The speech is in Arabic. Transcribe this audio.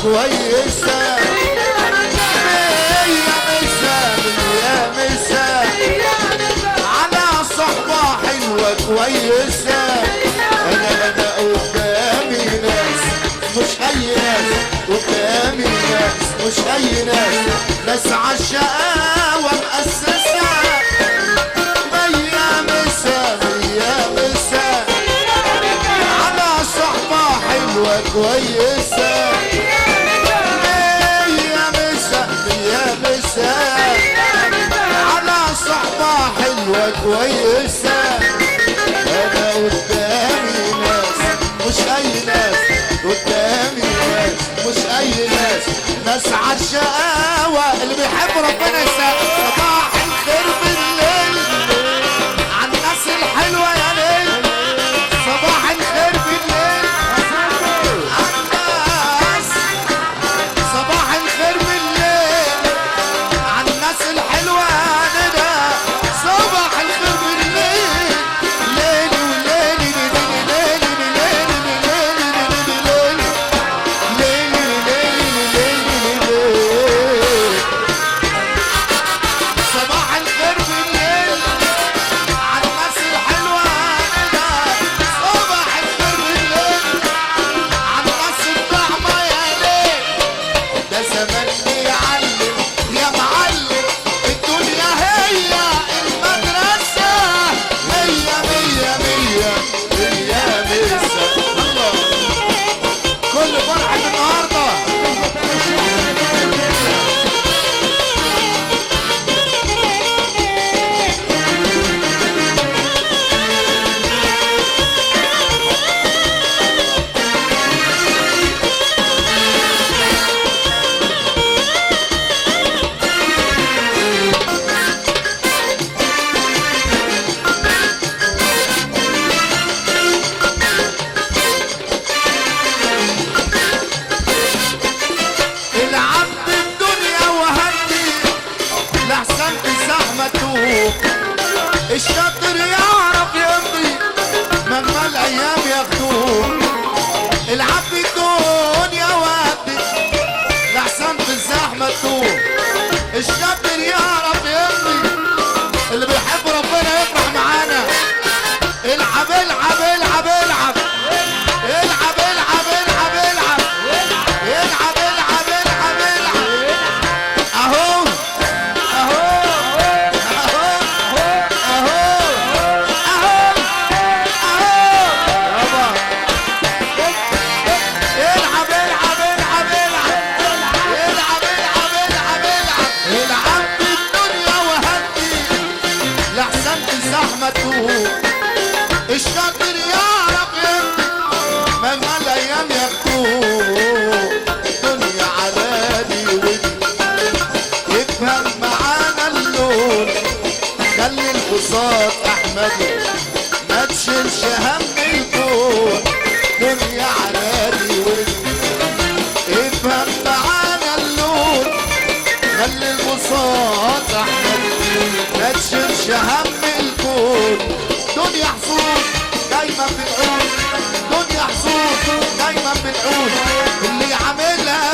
كويسة، مية مسا مية مسا على صحبة حلوة كويسة. أنا قدامي ناس مش أي ناس، قدامي ناس مش أي ناس، ناس عالشقاوة مؤسسة. مية مسا مية مسا على صحبة حلوة كويسة. مية مسا مية مسا على صحبة حلوة كويسة. أنا قدامي ناس مش أي ناس، قدامي ناس مش أي ناس، ناس عالشقاوة اللي بيحب ربنا يسقف. صباح الخير بالليل عالناس الحلوة يا ليل، صباح الخير بالليل عالناس، صباح الخير بالليل عالناس الحلوة ندى. صباح الخير بالليل ليلي وليلي ليلي ليلي ليلي ليلي ليلي. صباح الخير بالليل عالناس الحلوة ندى. صباح الخير بالليل عالناس الطعمة يا ليل. ده زمان بيعلم يا معلم، الدنيا هي المدرسة. مية مية مية مية مسا الله. كل فرحة النهارده العبد الدنيا وهدي لحسن الزحمة تدوم. الشاطر يعرف يمضي مهما الأيام ياخدوه. العبد الدنيا وهدي لحسن الزحمة تدوم. الشاطر يعرف يمضي، اللي بيحب ربنا يفرح معانا. العب العب العب العب العب العب العب العب العب العب العب العب. اهو اهو اهو اهو اهو اهو يابا. العب العب العب العب العب العب العب العب. العب بالدنيا وهدي لحسن الزحمة تدوم. الشاطر يعرف يمضي مهما الايام ياخدوه. الدنيا علالي ودي يفهم معانا اللون. خلي البساط احمدي ما تشيلش هم الكون. الدنيا علالي ودي يفهم معانا اللون. خلي البساط احمدي ما تشيلش هم الكون. دنيا حظوظ دايما بنقول، دنيا حظوظ دايما بنقول، اللي عاملها